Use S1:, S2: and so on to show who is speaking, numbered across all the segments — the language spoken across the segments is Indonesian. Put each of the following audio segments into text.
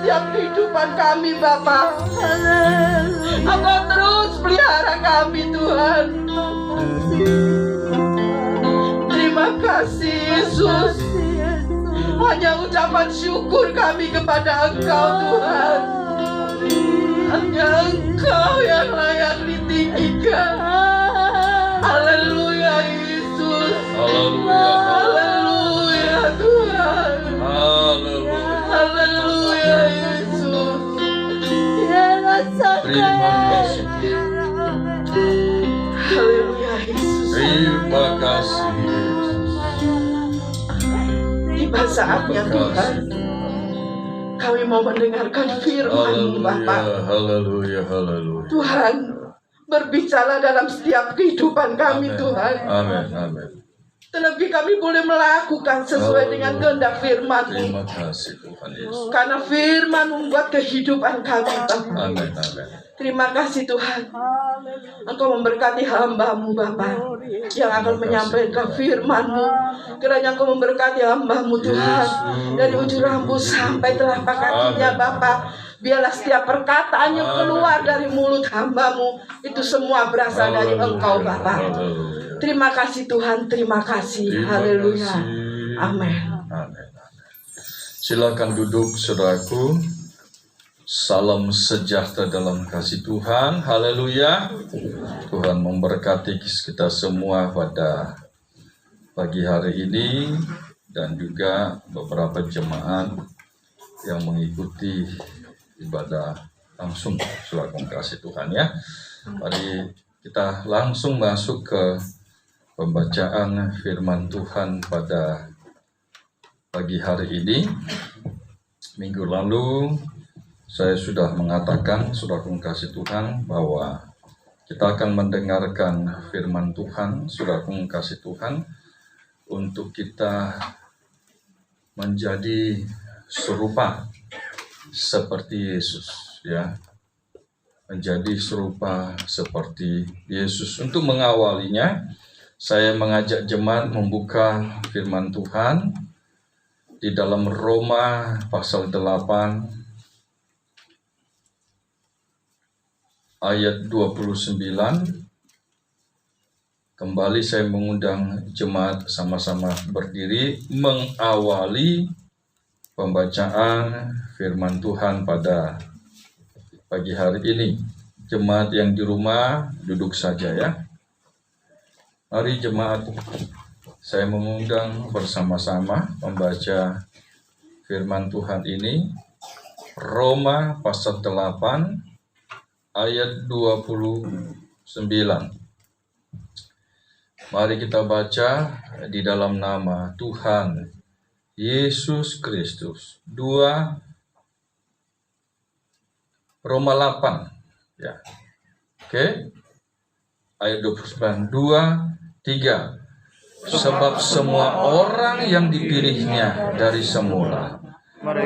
S1: setiap kehidupan kami Bapa. Engkau terus pelihara kami Tuhan. Terima kasih Yesus. Hanya ucapan syukur kami kepada Engkau Tuhan. Hanya Engkau yang layak ditinggikan. Haleluya Yesus. Haleluya Tuhan. Haleluya Yesus.
S2: Terima kasih.
S1: Haleluya Yesus.
S2: Terima kasih Yesus.
S1: Tiba saatnya Tuhan, kami mau mendengarkan firman-Mu Bapa.
S2: Haleluya, haleluya.
S1: Tuhan, berbicara dalam setiap kehidupan kami Tuhan.
S2: Amin, amin.
S1: Terlebih kami boleh melakukan sesuai dengan kehendak firman-Mu.
S2: Terima kasih Tuhan Yesus.
S1: Karena firman membuat kehidupan kami Bapa.
S2: Amin, amin.
S1: Terima kasih Tuhan. Engkau memberkati hamba-Mu Bapa yang akan menyampaikan firman-Mu. Kiranya Engkau memberkati hamba-Mu Tuhan, dari ujung rambut sampai telapak kakinya Bapa. Biarlah setiap perkataan yang keluar dari mulut hamba-Mu itu semua berasal dari Engkau Bapa. Terima kasih Tuhan, terima kasih. Haleluya. Amin.
S2: Amin. Silakan duduk saudaraku. Salam sejahtera dalam kasih Tuhan. Haleluya. Tuhan memberkati kita semua pada pagi hari ini dan juga beberapa jemaat yang mengikuti ibadah langsung. Silakan kasih Tuhan ya. Mari kita langsung masuk ke pembacaan firman Tuhan pada pagi hari ini. Minggu lalu saya sudah mengatakan, saudara kasih Tuhan, bahwa kita akan mendengarkan firman Tuhan, saudara kasih Tuhan, untuk kita menjadi serupa seperti Yesus, ya, menjadi serupa seperti Yesus. Untuk mengawalinya, saya mengajak jemaat membuka firman Tuhan di dalam Roma pasal 8 ayat 29. Kembali saya mengundang jemaat sama-sama berdiri mengawali pembacaan firman Tuhan pada pagi hari ini. Jemaat yang di rumah duduk saja ya. Mari jemaat, saya mengundang bersama-sama membaca firman Tuhan ini. Roma pasal 8 ayat 29. Mari kita baca di dalam nama Tuhan Yesus Kristus. Roma 8 ya. Oke. Ayat 29. 2, 3. Sebab semua orang yang dipilihnya dari semula,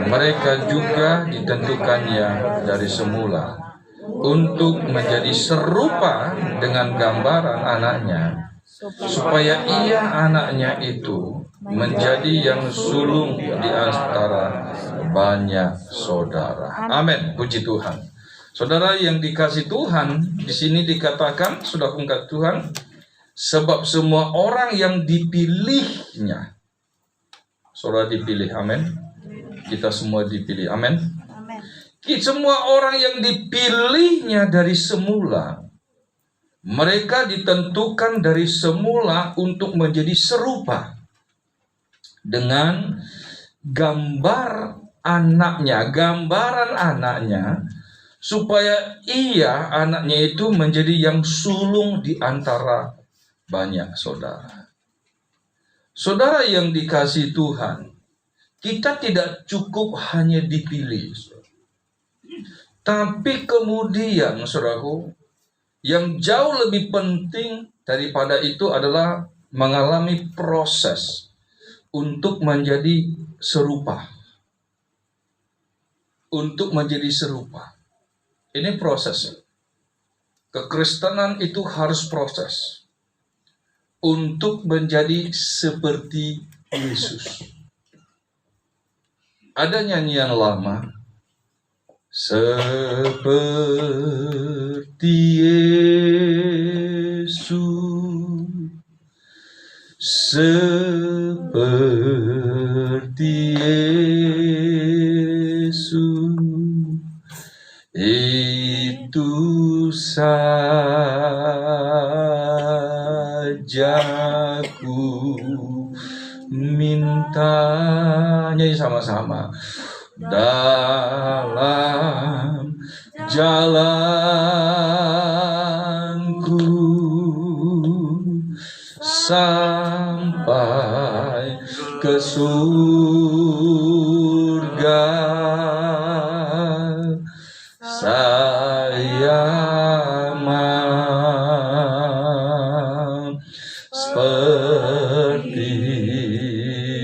S2: mereka juga ditentukannya dari semula untuk menjadi serupa dengan gambaran anaknya, supaya ia anaknya itu menjadi yang sulung di antara banyak saudara. Amin. Puji Tuhan. Saudara yang dikasih Tuhan, di sini dikatakan, sudah ungkap Tuhan, sebab semua orang yang dipilihnya. Saudara dipilih, amin. Kita semua dipilih, amin. Semua orang yang dipilihnya dari semula, mereka ditentukan dari semula untuk menjadi serupa dengan gambaran anaknya, supaya ia anaknya itu menjadi yang sulung di antara banyak saudara. Saudara yang dikasihi Tuhan, kita tidak cukup hanya dipilih, tapi kemudian, saudaraku, yang jauh lebih penting daripada itu adalah mengalami proses untuk menjadi serupa. Untuk menjadi serupa. Ini proses. Kekristenan itu harus proses untuk menjadi seperti Yesus. Ada nyanyian lama seperti Yesus, seperti Yesus, itu saja ku minta. Nyanyi sama-sama. Dalam jalanku sampai ke surga, saya mau seperti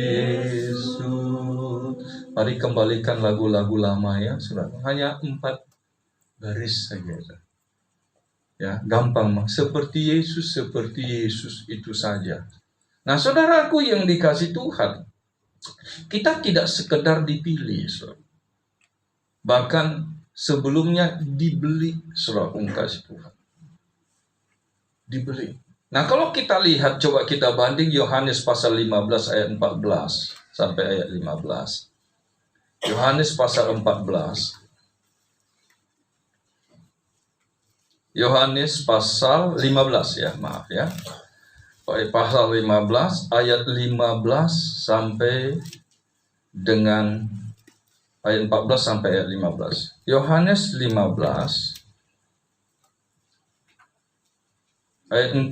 S2: Yesus. Mari kembalikan lagu-lagu lama ya, saudara. Hanya 4 baris saja. Ya, gampang, seperti Yesus itu saja. Nah, saudaraku yang dikasih Tuhan, kita tidak sekedar dipilih, saudara. Bahkan sebelumnya dibeli, saudara, kasih Tuhan. Dibeli. Nah, kalau kita lihat, coba kita banding Yohanes pasal 15 ayat 14 sampai ayat 15. Yohanes pasal 14. Yohanes pasal 15 ya, maaf ya. Pasal 15 ayat 15 sampai dengan ayat 14 sampai ayat 15. Yohanes 15 ayat 14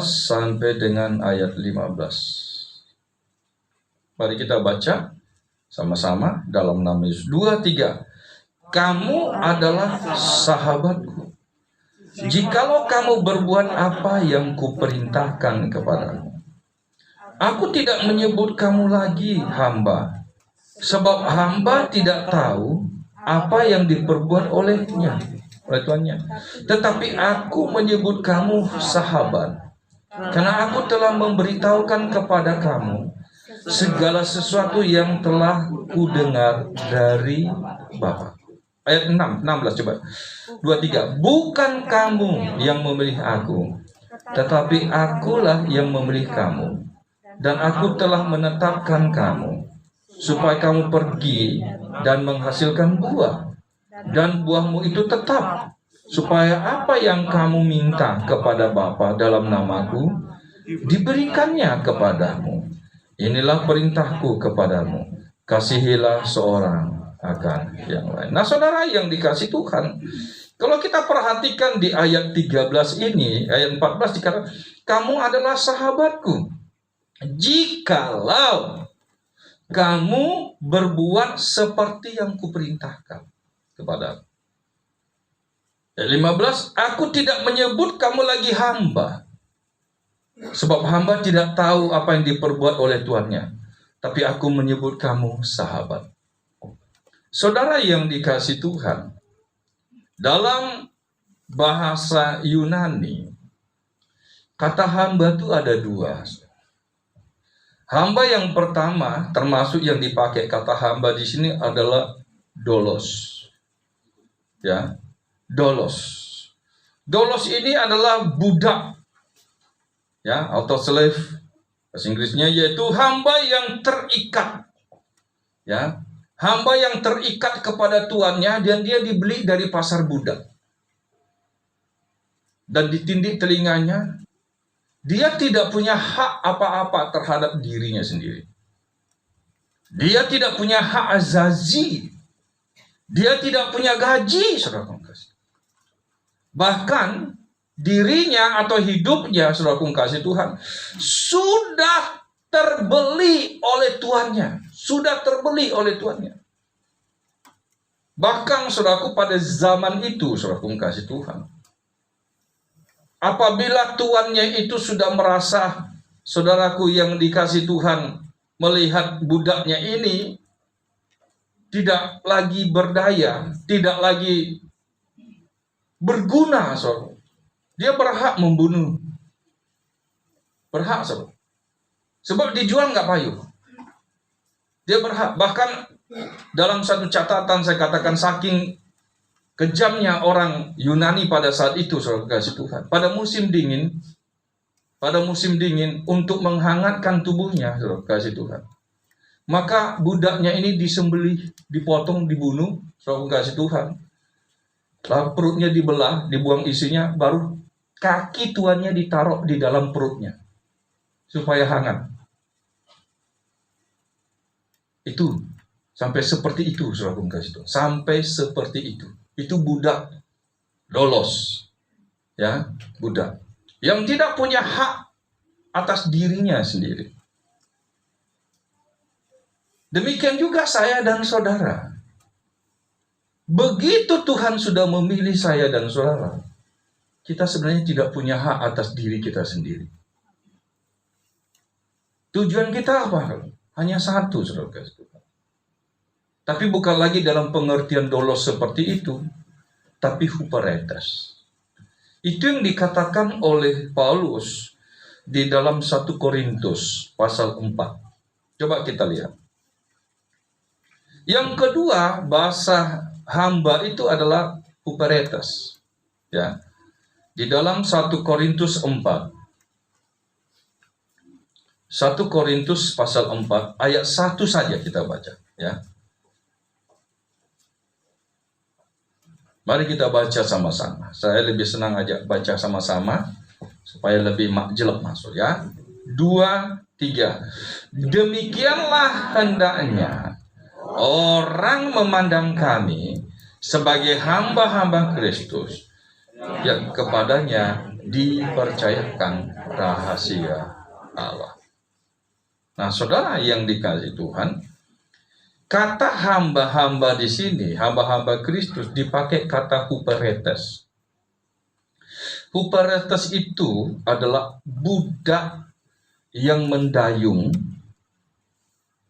S2: sampai dengan ayat 15. Mari kita baca sama-sama dalam nama Yesus. 2, 3. Kamu adalah sahabatku jikalau kamu berbuat apa yang kuperintahkan kepadamu. Aku tidak menyebut kamu lagi hamba, sebab hamba tidak tahu apa yang diperbuat oleh tuannya. Tetapi aku menyebut kamu sahabat, karena aku telah memberitahukan kepada kamu segala sesuatu yang telah kudengar dari Bapa. Ayat 16 coba. 2, 3. Bukan kamu yang memilih aku, tetapi akulah yang memilih kamu. Dan aku telah menetapkan kamu, supaya kamu pergi dan menghasilkan buah. Dan buahmu itu tetap, supaya apa yang kamu minta kepada Bapa dalam namaku, diberikannya kepadamu. Inilah perintahku kepadamu, kasihilah seorang akan yang lain. Nah, saudara yang dikasih Tuhan, kalau kita perhatikan di ayat 13 ini, ayat 14 dikatakan, kamu adalah sahabatku jikalau kamu berbuat seperti yang kuperintahkan kepadamu. Ayat 15, aku tidak menyebut kamu lagi hamba, sebab hamba tidak tahu apa yang diperbuat oleh tuannya, tapi aku menyebut kamu sahabat. Saudara yang dikasih Tuhan, dalam bahasa Yunani, kata hamba itu ada 2. Hamba yang pertama, termasuk yang dipakai kata hamba di sini adalah dolos. Ya, dolos. Dolos ini adalah budak. Ya, atau slave. Bahasa Inggrisnya yaitu hamba yang terikat. Ya. Hamba yang terikat kepada tuannya dan dia dibeli dari pasar budak. Dan ditindik telinganya. Dia tidak punya hak apa-apa terhadap dirinya sendiri. Dia tidak punya hak azazi. Dia tidak punya gaji, saudara kasih. Bahkan dirinya atau hidupnya, saudara kasih Tuhan, sudah terbeli oleh tuannya. Sudah terbeli oleh tuannya. Bahkan saudaraku pada zaman itu, saudaraku kasih Tuhan, apabila tuannya itu sudah merasa, saudaraku yang dikasih Tuhan, melihat budaknya ini tidak lagi berdaya, tidak lagi berguna, saudara, dia berhak membunuh. Berhak, saudara. Sebab dijual nggak payu. Dia berhak. Bahkan dalam satu catatan saya katakan, saking kejamnya orang Yunani pada saat itu, saudara kasih Tuhan. Pada musim dingin untuk menghangatkan tubuhnya, saudara kasih Tuhan. Maka budaknya ini disembelih, dipotong, dibunuh, saudara kasih Tuhan. Lalu perutnya dibelah, dibuang isinya, baru kaki tuannya ditaruh di dalam perutnya supaya hangat. Itu sampai seperti itu, saudara kasih Tuhan. Sampai seperti itu. Itu budak lolos, ya, budak yang tidak punya hak atas dirinya sendiri. Demikian juga saya dan saudara. Begitu Tuhan sudah memilih saya dan saudara, kita sebenarnya tidak punya hak atas diri kita sendiri. Tujuan kita apa? Hanya satu, saudara kasih Tuhan. Tapi bukan lagi dalam pengertian dolos seperti itu, tapi huperetes. Itu yang dikatakan oleh Paulus di dalam 1 Korintus pasal 4. Coba kita lihat. Yang kedua, bahasa hamba itu adalah huperetes. Ya. Di dalam 1 Korintus 4. 1 Korintus pasal 4 ayat 1 saja kita baca, ya. Mari kita baca sama-sama. Saya lebih senang ajak baca sama-sama supaya lebih jelek masuk, ya. 2, 3. Demikianlah hendaknya orang memandang kami sebagai hamba-hamba Kristus yang kepadanya dipercayakan rahasia Allah. Nah, saudara yang dikasihi Tuhan, kata hamba-hamba di sini, hamba-hamba Kristus, dipakai kata huperetes. Huperetes itu adalah budak yang mendayung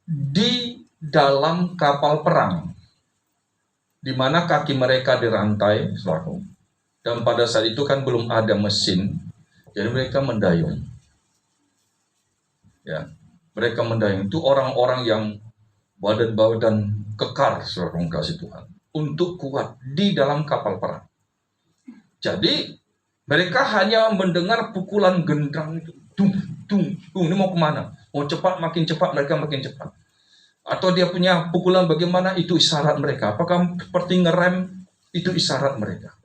S2: di dalam kapal perang, di mana kaki mereka dirantai, saudara. Dan pada saat itu kan belum ada mesin, jadi mereka mendayung. Ya, mereka mendayung. Itu orang-orang yang badan-badan kekar, saudara kasih Tuhan, untuk kuat di dalam kapal perang. Jadi mereka hanya mendengar pukulan gendang itu, dung, dung, dung. Ini mau kemana? Mau cepat, makin cepat mereka makin cepat. Atau dia punya pukulan bagaimana, itu isyarat mereka. Apakah seperti ngerem, itu isyarat mereka.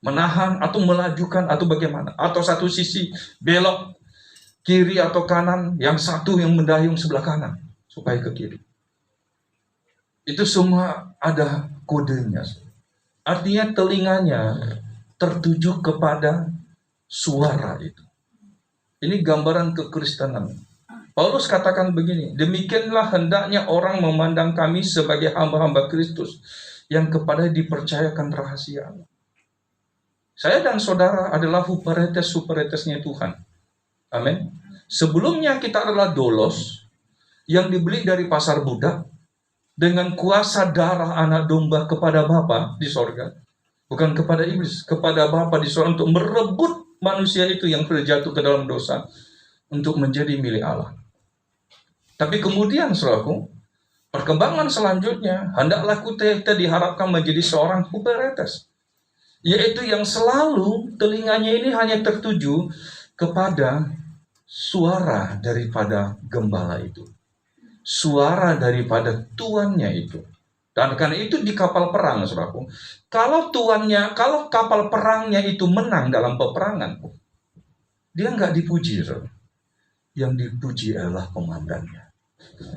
S2: Menahan atau melajukan atau bagaimana? Atau satu sisi belok kiri atau kanan, yang satu yang mendayung sebelah kanan supaya ke kiri. Itu semua ada kodenya. Artinya telinganya tertuju kepada suara itu. Ini gambaran kekristenan. Paulus katakan begini, demikianlah hendaknya orang memandang kami sebagai hamba-hamba Kristus yang kepada dipercayakan rahasia Allah. Saya dan saudara adalah huperetes-huperetesnya Tuhan. Amin. Sebelumnya kita adalah dolos yang dibeli dari pasar budak dengan kuasa darah anak domba kepada Bapa di sorga. Bukan kepada iblis, kepada Bapa di sorga, untuk merebut manusia itu yang terjatuh ke dalam dosa untuk menjadi milik Allah. Tapi kemudian, saudaraku, perkembangan selanjutnya, hendaklah kita diharapkan menjadi seorang huperetes, yaitu yang selalu telinganya ini hanya tertuju kepada suara daripada gembala itu, suara daripada tuannya itu. Dan karena itu di kapal perang, saudaraku, kalau kapal perangnya itu menang dalam peperangan, dia nggak dipuji, saudara. Yang dipuji adalah komandannya.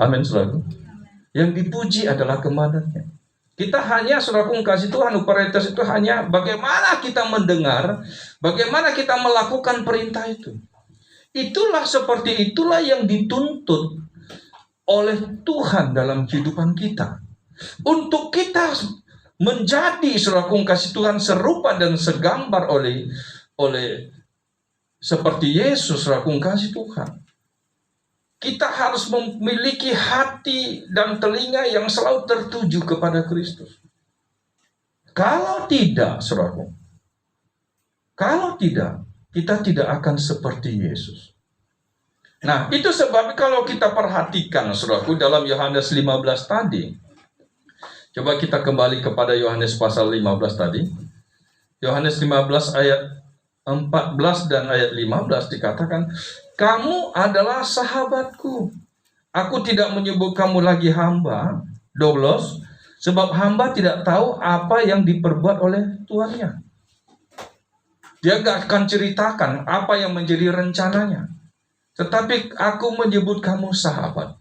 S2: Amin, saudaraku. Yang dipuji adalah komandannya. Kita hanya, saudaraku, kasih Tuhan, huperetes itu hanya bagaimana kita mendengar, bagaimana kita melakukan perintah itu. Seperti itulah yang dituntut oleh Tuhan dalam kehidupan kita. Untuk kita menjadi, saudaraku kasih Tuhan, serupa dan segambar oleh seperti Yesus, saudaraku kasih Tuhan. Kita harus memiliki hati dan telinga yang selalu tertuju kepada Kristus. Kalau tidak, saudaraku, kita tidak akan seperti Yesus. Nah, itu sebabnya kalau kita perhatikan, saudaraku, dalam Yohanes 15 tadi, Coba kita kembali kepada Yohanes pasal 15 tadi. Yohanes 15 ayat 14 dan ayat 15 dikatakan, kamu adalah sahabatku. Aku tidak menyebut kamu lagi hamba, doulos, sebab hamba tidak tahu apa yang diperbuat oleh tuannya. Dia gak akan ceritakan apa yang menjadi rencananya. Tetapi aku menyebut kamu sahabat.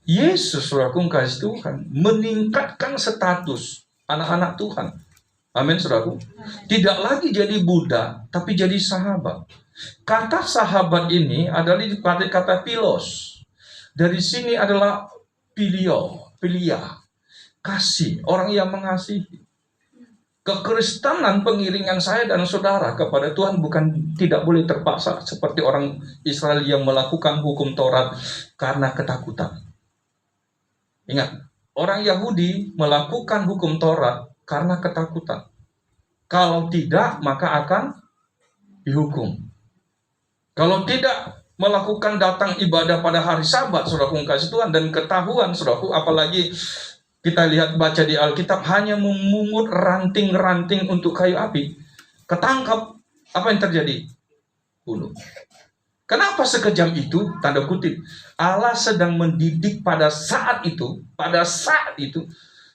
S2: Yesus, saudaraku kasih Tuhan, meningkatkan status anak-anak Tuhan. Amin, saudaraku. Tidak lagi jadi budak, tapi jadi sahabat. Kata sahabat ini adalah dipakai kata philos. Dari sini adalah philia, kasih, orang yang mengasihi. Kekristenan pengiringan saya dan saudara kepada Tuhan bukan tidak boleh terpaksa seperti orang Israel yang melakukan hukum Taurat karena ketakutan. Ingat, orang Yahudi melakukan hukum Taurat karena ketakutan. Kalau tidak, maka akan dihukum. Kalau tidak melakukan datang ibadah pada hari Sabat, saudaraku kasih Tuhan, dan ketahuan, saudaraku, apalagi kita lihat baca di Alkitab, hanya memungut ranting-ranting untuk kayu api, ketangkap, apa yang terjadi? Bunuh. Kenapa sekejam itu? Tanda kutip. Allah sedang mendidik pada saat itu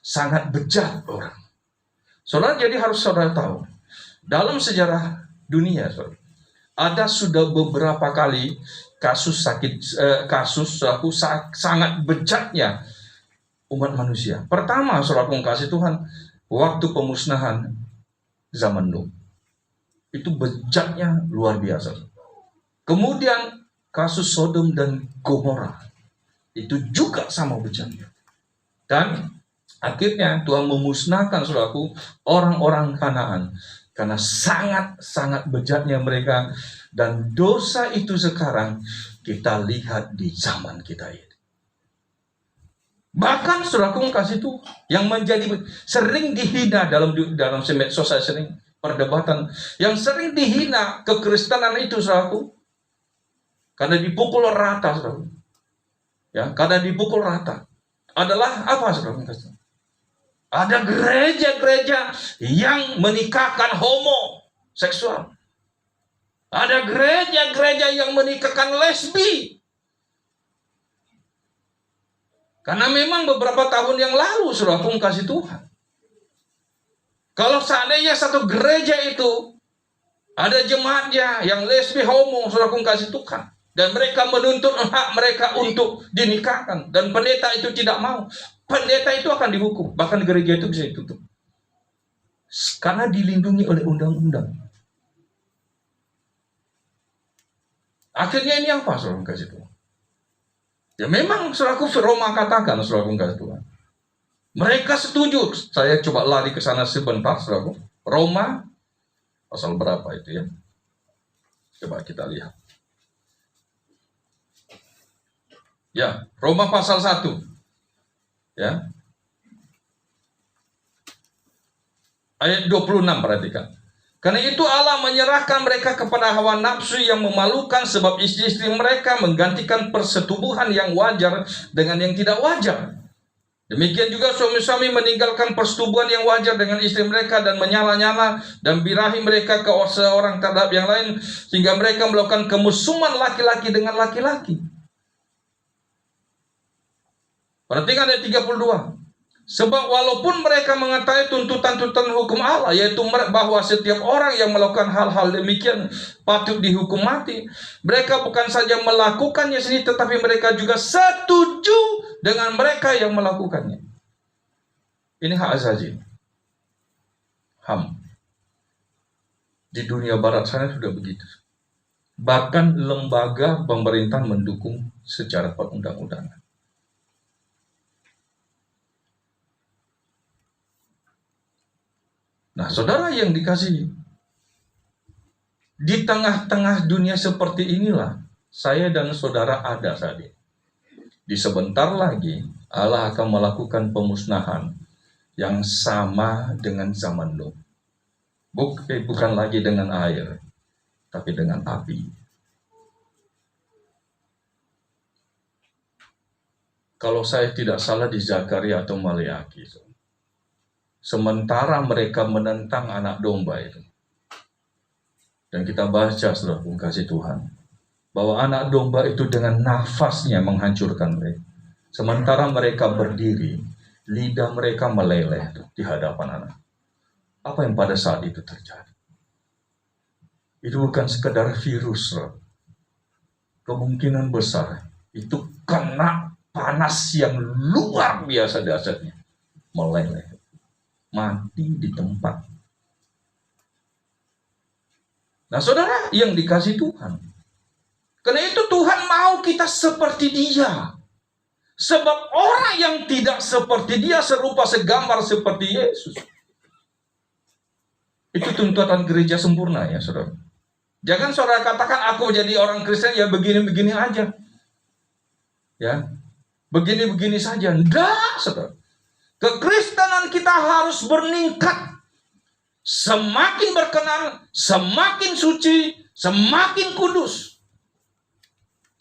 S2: sangat bejat orang. Saudara, jadi harus saudara tahu, dalam sejarah dunia, saudara, ada sudah beberapa kali kasus sangat bejatnya umat manusia. Pertama, saudara kasih Tuhan, waktu pemusnahan zaman Nuh. Itu bejatnya luar biasa. Kemudian kasus Sodom dan Gomora. Itu juga sama bejatnya. Dan akhirnya Tuhan memusnahkan, saudaraku, orang-orang Kanaan. Karena sangat-sangat bejatnya mereka. Dan dosa itu sekarang kita lihat di zaman kita ini. Bahkan saudaraku kasih itu yang menjadi sering dihina dalam medsos, saya sering perdebatan yang sering dihina kekristenan itu, saudaraku, karena dipukul rata, saudaraku. Ya, karena dipukul rata adalah apa, saudaraku kasih? Ada gereja-gereja yang menikahkan homoseksual. Ada gereja-gereja yang menikahkan lesbi. Karena memang beberapa tahun yang lalu, saudaraku kasih Tuhan, kalau seandainya satu gereja itu ada jemaatnya yang lesbi, homo, saudaraku kasih Tuhan, dan mereka menuntut hak mereka untuk dinikahkan, dan pendeta itu tidak mau, pendeta itu akan dihukum, bahkan gereja itu bisa ditutup. Karena dilindungi oleh undang-undang. Akhirnya ini apa, saudaraku kasih Tuhan? Ya memang, saudaraku, Roma katakan, saudaraku kasih Tuhan, mereka setuju. Saya coba lari ke sana sebentar, saudaraku. Roma pasal berapa itu ya? Coba kita lihat. Ya, Roma pasal 1. Ya. Ayat 26, perhatikan. Karena itu Allah menyerahkan mereka kepada hawa nafsu yang memalukan, sebab istri-istri mereka menggantikan persetubuhan yang wajar dengan yang tidak wajar. Demikian juga suami-suami meninggalkan persetubuhan yang wajar dengan istri mereka dan menyala-nyala dan birahi mereka ke seorang terhadap yang lain, sehingga mereka melakukan kemusuhan laki-laki dengan laki-laki. Perhatikan ayat 32. Sebab walaupun mereka mengetahui tuntutan-tuntutan hukum Allah, yaitu bahwa setiap orang yang melakukan hal-hal demikian patut dihukum mati, mereka bukan saja melakukannya sendiri, tetapi mereka juga setuju dengan mereka yang melakukannya. Ini hak asasi, HAM. Di dunia barat sana sudah begitu. Bahkan lembaga pemerintahan mendukung secara perundang-undangan. Nah, saudara yang dikasihi, di tengah-tengah dunia seperti inilah saya dan saudara ada saat ini. Di sebentar lagi Allah akan melakukan pemusnahan yang sama dengan zaman Nuh. Bukan lagi dengan air, tapi dengan api. Kalau saya tidak salah di Zakaria atau Maleaki. sementara mereka menentang anak domba itu. Dan kita baca, saudaraku kasih Tuhan, bahwa anak domba itu dengan nafasnya menghancurkan mereka. Sementara mereka berdiri, lidah mereka meleleh di hadapan anak. Apa yang pada saat itu terjadi? Itu bukan sekedar virus, saudara. Kemungkinan besar itu kena panas yang luar biasa dahsyatnya, meleleh, mati di tempat. Nah, saudara yang dikasih Tuhan, karena itu Tuhan mau kita seperti Dia. Sebab orang yang tidak seperti Dia serupa segambar seperti Yesus. Itu tuntutan gereja sempurna ya, saudara. Jangan saudara katakan aku jadi orang Kristen ya begini-begini aja. Ya. Begini-begini saja. Enggak, saudara. Kekristenan kita harus meningkat. Semakin berkenan, semakin suci, semakin kudus.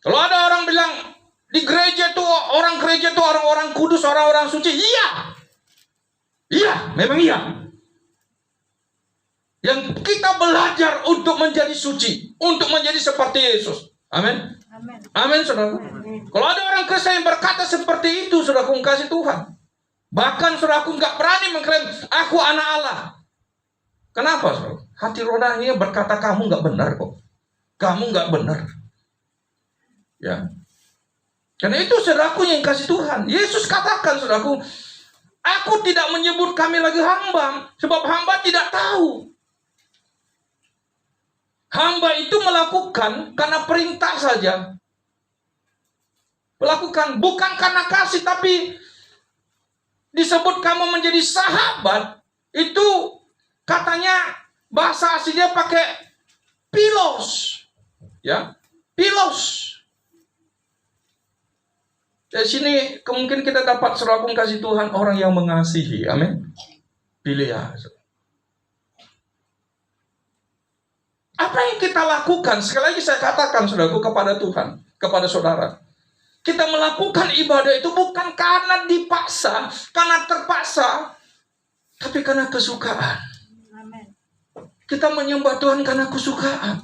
S2: Kalau ada orang bilang di gereja itu orang-orang kudus, orang-orang suci, iya. Iya, memang iya. Yang kita belajar untuk menjadi suci, untuk menjadi seperti Yesus. Amin. Amin, saudara. Kalau ada orang Kristen yang berkata seperti itu, saudaraku kasih Tuhan. Bahkan saudaraku nggak berani mengklaim, aku anak Allah. Kenapa, saudara? Hati rohaninya berkata kamu nggak benar kok. Kamu nggak benar. Ya. Karena itu saudaraku yang kasih Tuhan. Yesus katakan, saudaraku, aku tidak menyebut kami lagi hamba, sebab hamba tidak tahu. Hamba itu melakukan karena perintah saja. Melakukan bukan karena kasih, tapi disebut kamu menjadi sahabat. Itu katanya bahasa aslinya pakai pilos. Ya, pilos. Dari sini kemungkinan kita dapat serapung kasih Tuhan orang yang mengasihi. Amin. Pilih ya. Apa yang kita lakukan? Sekali lagi saya katakan, saudaraku, kepada Tuhan, kepada saudara. Kita melakukan ibadah itu bukan karena dipaksa, karena terpaksa, tapi karena kesukaan. Amen. Kita menyembah Tuhan karena kesukaan.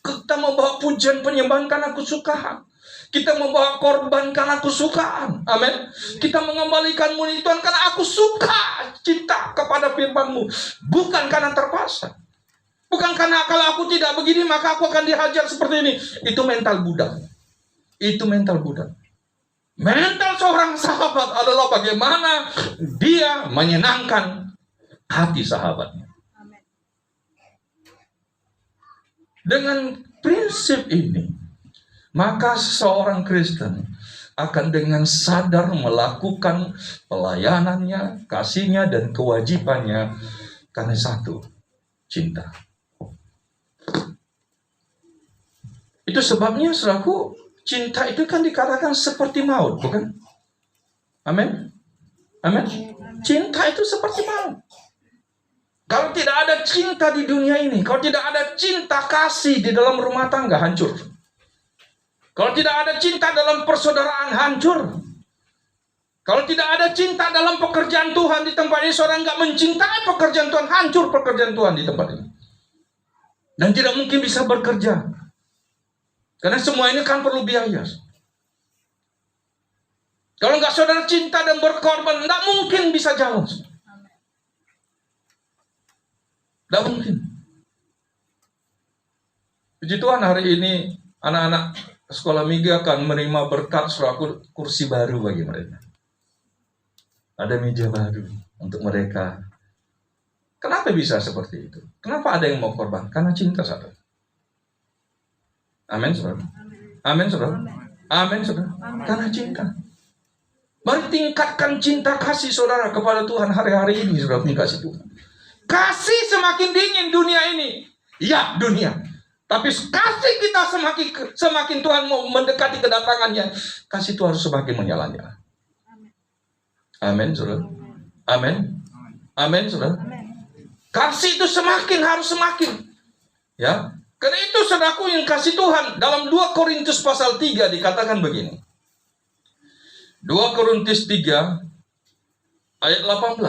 S2: Kita membawa pujian penyembahan karena kesukaan. Kita membawa korban karena kesukaan. Amin. Kita mengembalikan murni Tuhan karena aku suka cinta kepada firman-Mu, bukan karena terpaksa. Bukan karena kalau aku tidak begini maka aku akan dihajar seperti ini. Itu mental budak. Itu mental budak. Mental seorang sahabat adalah bagaimana dia menyenangkan hati sahabatnya. Dengan prinsip ini, maka seorang Kristen akan dengan sadar melakukan pelayanannya, kasihnya, dan kewajibannya karena satu, cinta. Itu sebabnya, saudaraku, cinta itu kan dikatakan seperti maut, bukan? Amin? Amin? Cinta itu seperti maut. Kalau tidak ada cinta di dunia ini, kalau tidak ada cinta kasih di dalam rumah tangga, hancur. Kalau tidak ada cinta dalam persaudaraan, hancur. Kalau tidak ada cinta dalam pekerjaan Tuhan di tempat ini, seorang nggak mencintai pekerjaan Tuhan, hancur pekerjaan Tuhan di tempat ini. Dan tidak mungkin bisa bekerja. Karena semua ini kan perlu biaya. Kalau nggak saudara cinta dan berkorban, nggak mungkin bisa jalan. Nggak mungkin. Puji Tuhan, hari ini anak-anak sekolah minggu akan menerima berkat suraku kursi baru bagi mereka. Ada meja baru untuk mereka. Kenapa bisa seperti itu? Kenapa ada yang mau korban? Karena cinta, saudara. Amin, saudara. Amin, saudara. Amin, saudara. Karena cinta. Mari tingkatkan cinta kasih saudara kepada Tuhan hari-hari ini, saudara, kasih Tuhan. Kasih semakin dingin dunia ini. Ya, dunia. Tapi kasih kita semakin Tuhan mau mendekati kedatangannya, kasih Tuhan harus semakin menyala-nyala. Amin, saudara. Amin. Amin, saudara. Kasih itu harus semakin. Ya. Karena itu saudaraku yang kasih Tuhan, dalam 2 Korintus pasal 3 dikatakan begini. 2 Korintus 3 ayat 18.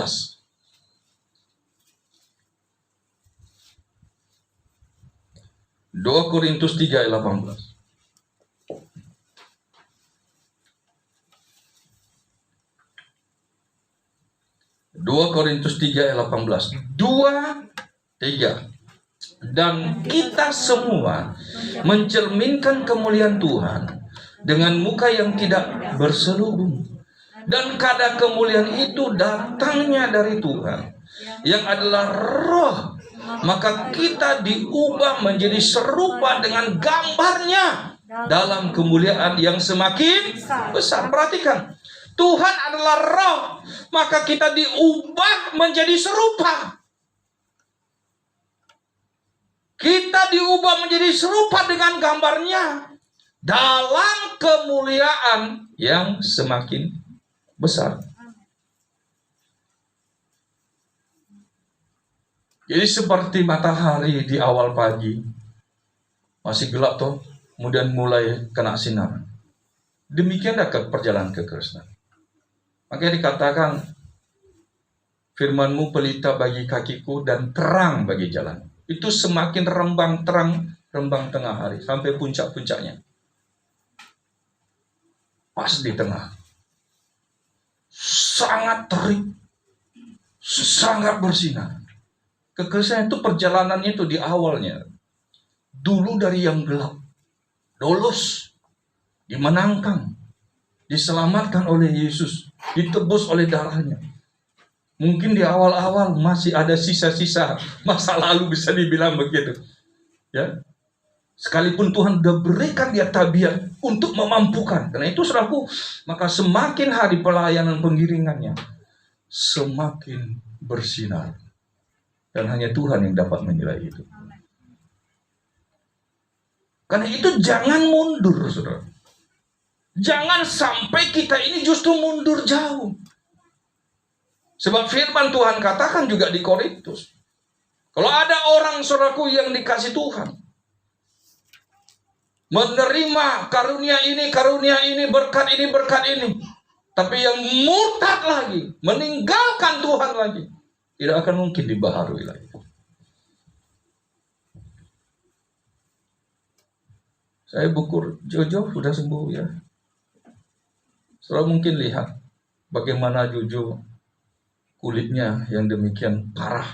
S2: 2 Korintus 3 ayat 18. Dua Korintus 3 ayat 18. 2, 3. Dan kita semua mencerminkan kemuliaan Tuhan dengan muka yang tidak berselubung. Dan kadar kemuliaan itu datangnya dari Tuhan, yang adalah Roh. Maka kita diubah menjadi serupa dengan gambarnya dalam kemuliaan yang semakin besar. Perhatikan, Tuhan adalah Roh, maka kita diubah menjadi serupa. Kita diubah menjadi serupa dengan gambarnya dalam kemuliaan yang semakin besar. Jadi seperti matahari di awal pagi, masih gelap toh, kemudian mulai kena sinar. Demikianlah perjalanan kekristenan. Makanya dikatakan, firman-Mu pelita bagi kakiku dan terang bagi jalan. Itu semakin rembang terang, rembang tengah hari, sampai puncak-puncaknya. Pas di tengah. Sangat terik, sangat bersinar. Kekristenan itu perjalanannya itu di awalnya. Dulu dari yang gelap, lolos, dimenangkan, diselamatkan oleh Yesus, ditebus oleh darahnya. Mungkin di awal-awal masih ada sisa-sisa masa lalu, bisa dibilang begitu. Ya. Sekalipun Tuhan sudah berikan dia tabiat untuk memampukan. Karena itu saudaraku, maka semakin hari pelayanan pengiringannya semakin bersinar. Dan hanya Tuhan yang dapat menilai itu. Karena itu jangan mundur, saudara. Jangan sampai kita ini justru mundur jauh. Sebab firman Tuhan katakan juga di Korintus, kalau ada orang saudaraku yang dikasih Tuhan, menerima karunia ini, berkat ini, tapi yang murtad lagi, meninggalkan Tuhan lagi, tidak akan mungkin dibaharui lagi. Saya bukur Jojo sudah sembuh ya. Saudara mungkin lihat bagaimana Jojo kulitnya yang demikian parah.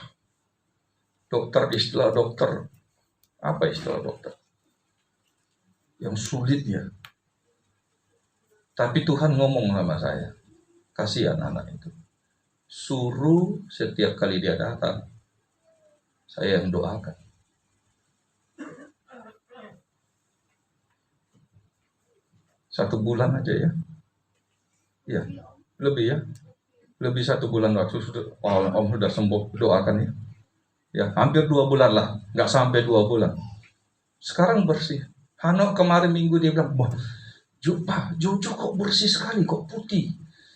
S2: Istilah dokter, apa istilah dokter? Yang sulit ya. Tapi Tuhan ngomong sama saya, kasihan anak itu. Suruh setiap kali dia datang, saya yang doakan. Satu bulan aja ya. Ya, lebih ya. Lebih 1 bulan waktu Om sudah sembuh, doakan ya. Ya, hampir 2 bulan lah, nggak sampai 2 bulan. Sekarang bersih. Hanok kemarin minggu dia bilang, wah, Jojo kok bersih sekali, kok putih.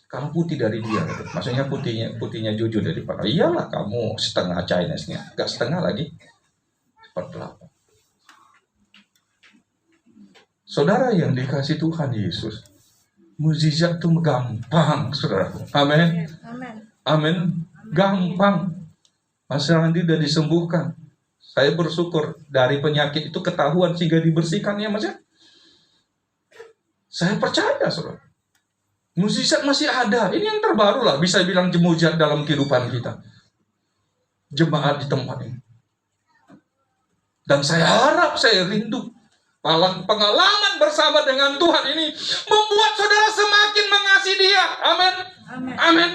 S2: Kalau putih dari dia, maksudnya putihnya Jojo daripada. Iyalah kamu setengah Chinese-nya, nggak setengah lagi, 48. Saudara yang dikasih Tuhan Yesus, mukjizat itu gampang, saudara. Amin. Amin. Gampang. Mas Randi sudah disembuhkan. Saya bersyukur dari penyakit itu ketahuan sehingga dibersihkan ya Mas ya. Saya percaya, saudara. Mukjizat masih ada. Ini yang terbaru lah, bisa bilang mukjizat dalam kehidupan kita. Jemaat di tempat ini. Dan saya harap, saya rindu pengalaman bersama dengan Tuhan ini membuat saudara semakin mengasihi Dia. Amin. Amin.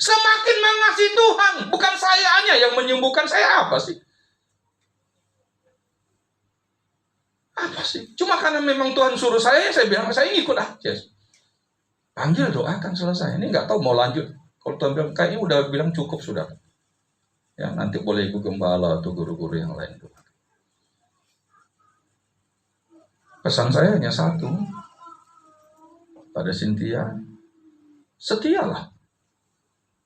S2: Semakin mengasihi Tuhan. Bukan saya hanya yang menyembuhkan, saya apa sih? Apa sih? Cuma karena memang Tuhan suruh saya bilang saya ikut aja. Panggil, doakan, selesai. Ini nggak tahu mau lanjut. Kalau Tuhan bilang kayaknya udah bilang cukup sudah. Ya nanti boleh ibu gembala atau guru-guru yang lain. Pesan saya hanya satu pada Cynthia, setialah,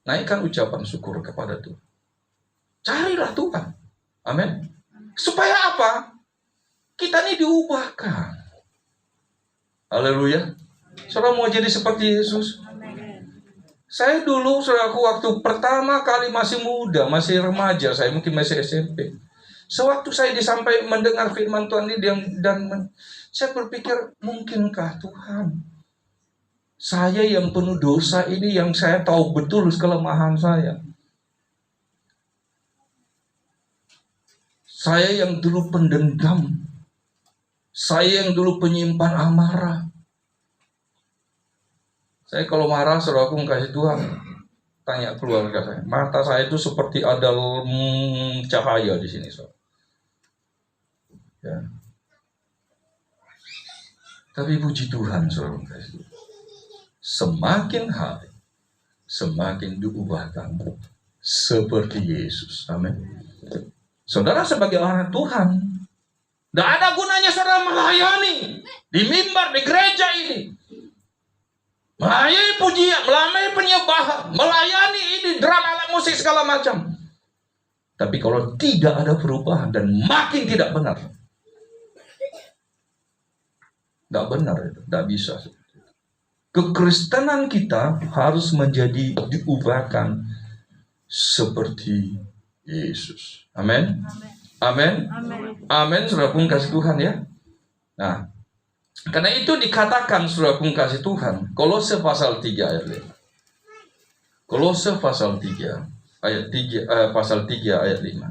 S2: naikkan ucapan syukur kepada Tuhan, carilah Tuhan, amin. Supaya apa? Kita ini diubahkan. Haleluya. Saudara mau jadi seperti Yesus? Saya dulu, saudaraku, waktu pertama kali masih muda, masih remaja, saya mungkin masih SMP. Sewaktu saya mendengar firman Tuhan ini saya berpikir, mungkinkah Tuhan, saya yang penuh dosa ini, yang saya tahu betul kelemahan saya yang dulu pendendam, saya yang dulu penyimpan amarah. Saya kalau marah, saudaraku kasih Tuhan, tanya keluarga saya, mata saya itu seperti ada cahaya di sini, saudara. Ya. Tapi puji Tuhan, saudara kasih, semakin hari semakin diubahkan seperti Yesus. Amin. Saudara sebagai orang Tuhan, tidak ada gunanya saudara melayani di mimbar di gereja ini, melayani pujian, melayani penyembahan, melayani ini drama alat musik segala macam. Tapi kalau tidak ada perubahan dan makin tidak benar, tidak benar itu, tidak bisa. Kekristenan kita harus menjadi diubahkan seperti Yesus. Amin. Amin. Amin. Saudara pun kasih Tuhan ya. Nah, karena itu dikatakan saudara pun kasih Tuhan, Kolose pasal 3 ayat 5. Kolose pasal 3 ayat 3 pasal 3 ayat 5.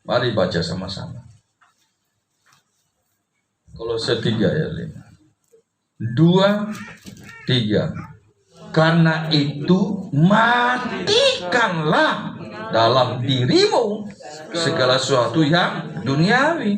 S2: Mari baca sama-sama. Kolose 3 ayat 5. 2, 3. Karena itu matikanlah dalam dirimu segala sesuatu yang duniawi,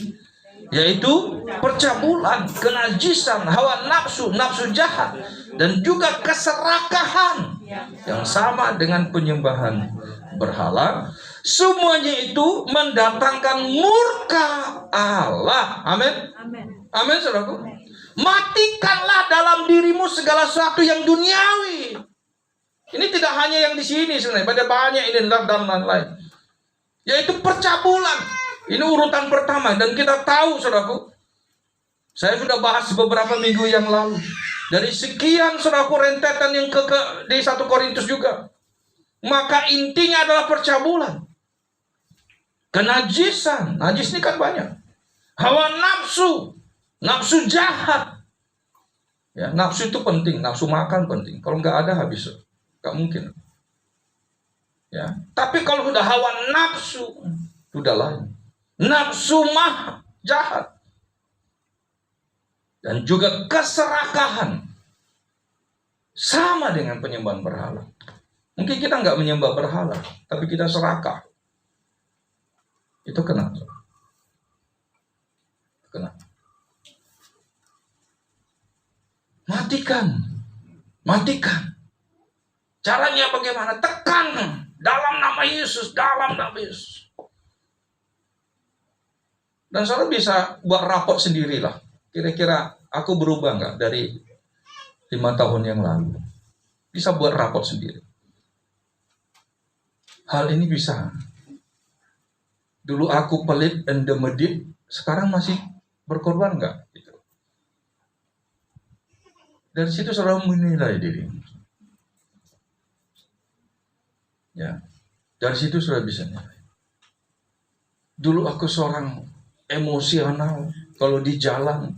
S2: yaitu percabulan, kenajisan, hawa nafsu, nafsu jahat, dan juga keserakahan yang sama dengan penyembahan berhala. Semuanya itu mendatangkan murka Allah. Amin. Amin, saudaraku. Matikanlah dalam dirimu segala sesuatu yang duniawi. Ini tidak hanya yang di sini sebenarnya, pada banyak ini dan lain-lain. Yaitu percabulan. Ini urutan pertama dan kita tahu, saudaraku. Saya sudah bahas beberapa minggu yang lalu. Dari sekian saudaraku rentetan yang di 1 Korintus juga. Maka intinya adalah percabulan. Kenajisan, najis ini kan banyak. Hawa nafsu, nafsu jahat. Ya, nafsu itu penting, nafsu makan penting. Kalau nggak ada habis, nggak mungkin. Ya, tapi kalau sudah hawa nafsu, sudah lain. Nafsu jahat. Dan juga keserakahan. Sama dengan penyembahan berhala. Mungkin kita nggak menyembah berhala, tapi kita serakah. Itu kena. Kena. Matikan. Caranya bagaimana? Tekan dalam nama Yesus, Dan saudara bisa buat rapot sendirilah. Kira-kira aku berubah nggak dari 5 tahun yang lalu? Bisa buat rapot sendiri. Hal ini bisa. Dulu aku pelit dan demedit, sekarang masih berkorban nggak? Gitu. Dari situ saudara menilai diri. Ya, dari situ sudah bisa nilai. Dulu aku seorang emosional, kalau di jalan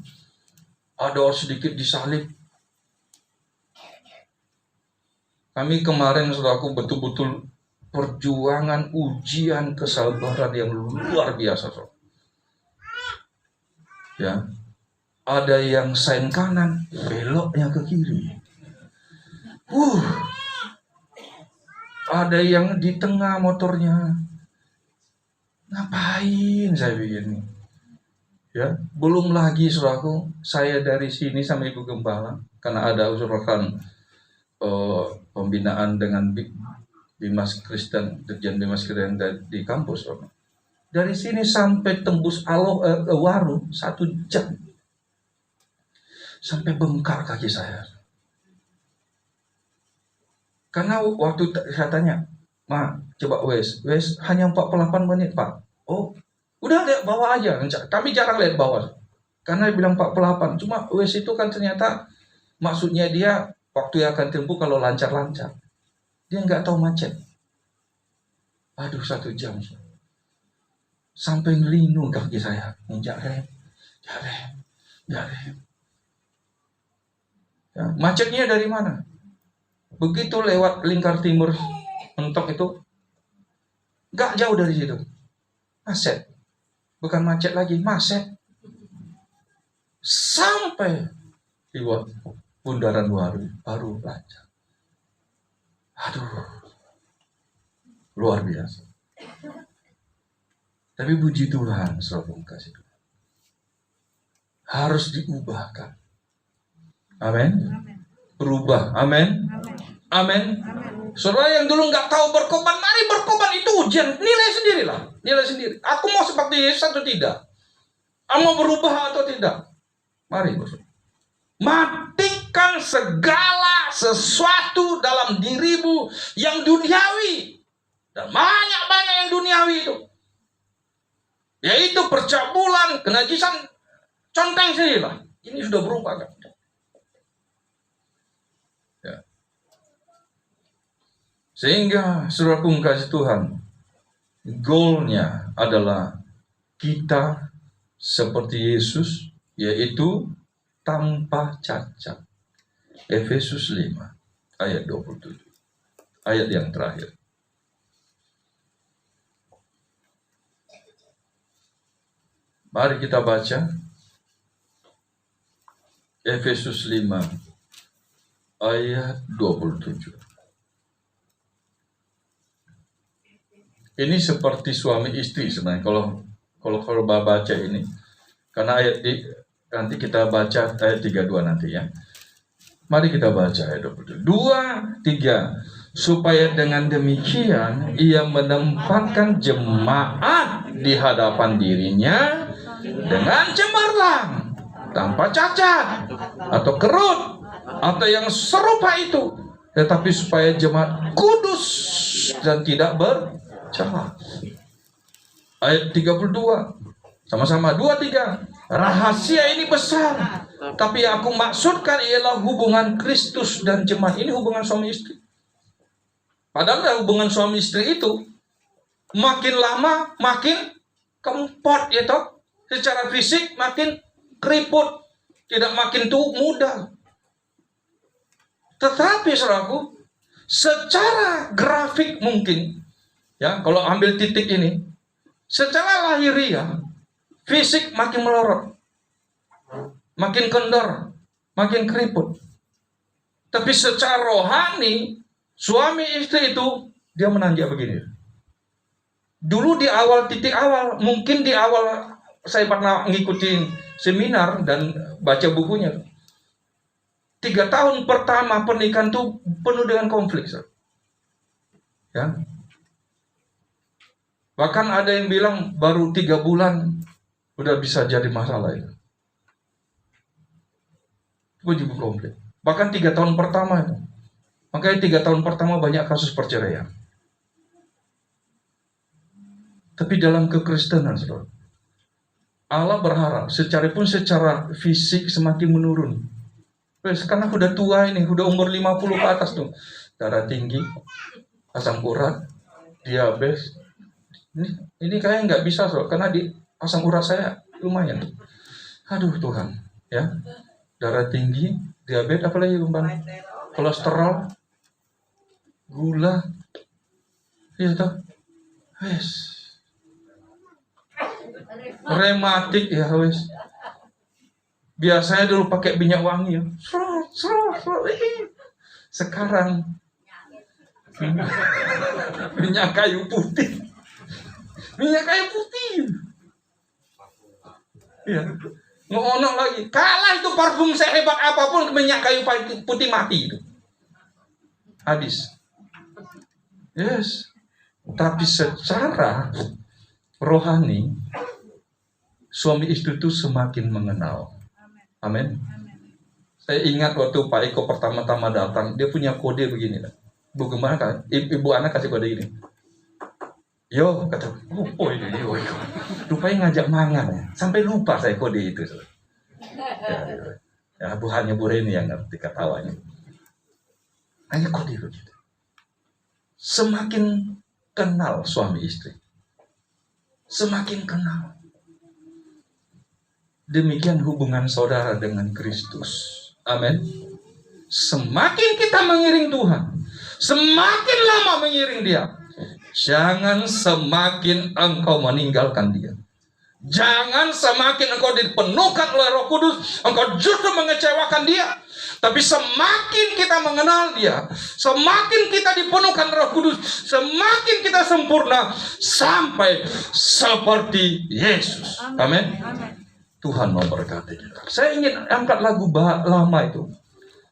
S2: ada orang sedikit disalib. Kami kemarin saudaraku betul-betul perjuangan, ujian kesabaran yang luar biasa, saudara. Ya, ada yang sein kanan, beloknya ke kiri. Ada yang di tengah motornya. Ngapain saya begini? Ya, belum lagi saudaraku, saya dari sini sampai Ibu Gembala karena ada usulan pembinaan dengan Bimas Kristen, Dirjen Bimas Kristen di kampus. Dari sini sampai tembus Waru 1 jam. Sampai bengkak kaki saya. Karena waktu saya tanya, Ma, coba wes hanya 48 menit, Pak. Oh, udah lihat bawah aja. Kami jarang lihat bawah. Karena dia bilang 48. Cuma wes itu kan ternyata maksudnya dia waktu yang akan tempuh kalau lancar-lancar. Dia nggak tahu macet. Aduh, 1 jam. Sampai ngelinu kaki saya. Injak rem. Ya. Macetnya dari mana? Begitu lewat lingkar timur mentok itu, gak jauh dari situ. Macet. Bukan macet lagi, macet. Sampai di bundaran baru lancar. Aduh, luar biasa. Tapi puji Tuhan, saudara kasih Tuhan, harus diubahkan. Amin. Berubah. Amin. Amin. Saudara yang dulu nggak tahu berkorban, mari berkorban, itu ujian. Nilai sendirilah. Nilai sendiri. Aku mau seperti Yesus atau tidak? Aku mau berubah atau tidak? Mari, bos. Matikan segala sesuatu dalam dirimu yang duniawi. Dan banyak-banyak yang duniawi itu. Yaitu percabulan, kenajisan, conteng sendirilah. Ini sudah berubah kan? Ya. Sehingga saudara kasih Tuhan, goalnya adalah kita seperti Yesus, yaitu tanpa cacat. Efesus 5 ayat 27. Ayat yang terakhir. Mari kita baca Efesus 5 ayat 27. Ini seperti suami istri sebenarnya kalau baca ini. Karena nanti kita baca ayat 32 nanti ya. Mari kita baca ayat 27. 2, 3. Supaya dengan demikian ia menempatkan jemaat di hadapan dirinya dengan cemerlang, tanpa cacat atau kerut atau yang serupa itu, tetapi supaya jemaat kudus dan tidak bercela. Ayat 32 sama-sama 2, 3. Rahasia ini besar, tapi aku maksudkan ialah hubungan Kristus dan jemaat. Ini hubungan suami istri. Padahal hubungan suami istri itu makin lama makin kempot ya toh. Secara fisik makin keriput, tidak makin muda. Tetapi saudaraku, secara grafik mungkin, ya kalau ambil titik ini, secara lahiriah, fisik makin melorot, makin kendor, makin keriput. Tapi secara rohani, suami istri itu dia menanjak begini. Dulu di awal, titik awal, mungkin di awal saya pernah ngikutin seminar dan baca bukunya. 3 tahun pertama pernikahan itu penuh dengan konflik. Ya. Bahkan ada yang bilang baru 3 bulan udah bisa jadi masalah itu. Itu juga konflik. Bahkan 3 tahun pertama itu. Makanya 3 tahun pertama banyak kasus perceraian. Tapi dalam kekristenan, saudara, Allah berharap secara fisik semakin menurun. Sekarang udah tua ini, udah umur 50 ke atas tuh. Darah tinggi, asam urat, diabetes. Ini kayaknya nggak bisa, so, karena di asam urat saya lumayan. Aduh Tuhan, ya. Darah tinggi, diabetes, apalagi Bang? Kolesterol, gula, iya toh. Yes. Rematik ya wes. Biasanya dulu pakai minyak wangi ya. Sekarang minyak kayu putih. Minyak kayu putih. Ya. Ngonok lagi. Kalah itu parfum sehebat apapun, minyak kayu putih mati itu. Habis. Yes. Tapi secara rohani, suami istri itu semakin mengenal. Amin. Saya ingat waktu Pak Eko pertama-tama datang, dia punya kode begini. Bu gimana kan? Ibu anak kasih kode ini. Yo, kata, ini yo. Rupanya ngajak mangan ya. Sampai lupa saya kode itu. Ya, hanya Bu Reni yang ngerti ketawanya. Hanya kode begitu. Semakin kenal suami istri. Semakin kenal. Demikian hubungan saudara dengan Kristus. Amin. Semakin kita mengiring Tuhan, semakin lama mengiring Dia, jangan semakin engkau meninggalkan Dia. Jangan semakin engkau dipenuhkan oleh Roh Kudus, engkau justru mengecewakan Dia. Tapi semakin kita mengenal Dia, semakin kita dipenuhkan Roh Kudus, semakin kita sempurna sampai seperti Yesus. Amin. Tuhan memberkati kita. Saya ingin angkat lagu lama itu.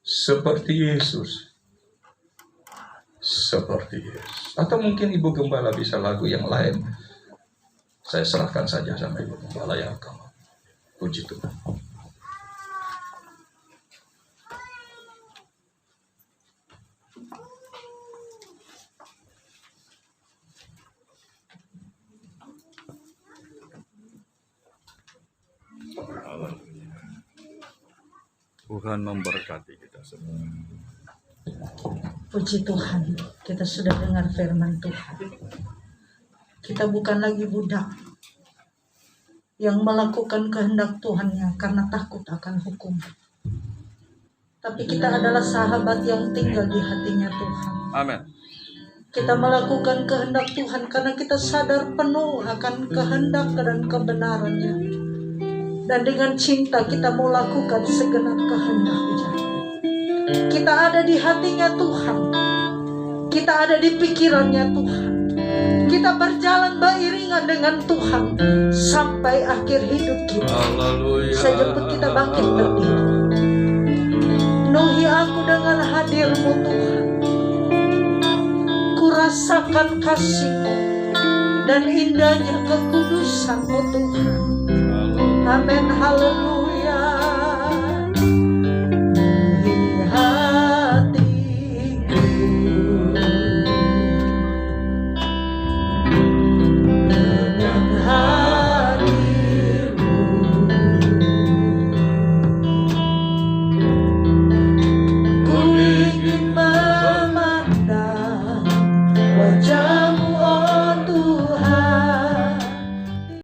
S2: Seperti Yesus. Seperti Yesus. Atau mungkin Ibu Gembala bisa lagu yang lain. Saya serahkan saja sama Ibu Gembala yang akan. Puji Tuhan. Tuhan memberkati kita semua.
S3: Puji Tuhan, kita sudah dengar firman Tuhan. Kita bukan lagi budak yang melakukan kehendak Tuhannya karena takut akan hukum. Tapi kita adalah sahabat yang tinggal di hatinya Tuhan.
S2: Amin.
S3: Kita melakukan kehendak Tuhan karena kita sadar penuh akan kehendak dan kebenarannya. Dan dengan cinta kita mau lakukan segenap kehendaknya. Kita ada di hatinya Tuhan. Kita ada di pikirannya Tuhan. Kita berjalan beriringan dengan Tuhan sampai akhir hidup kita. Saya jemput kita bangkit berdiri. Penuhi aku dengan hadir-Mu Tuhan. Kurasakan kasih-Mu dan indahnya kekudusan-Mu Tuhan. Amin, haleluya.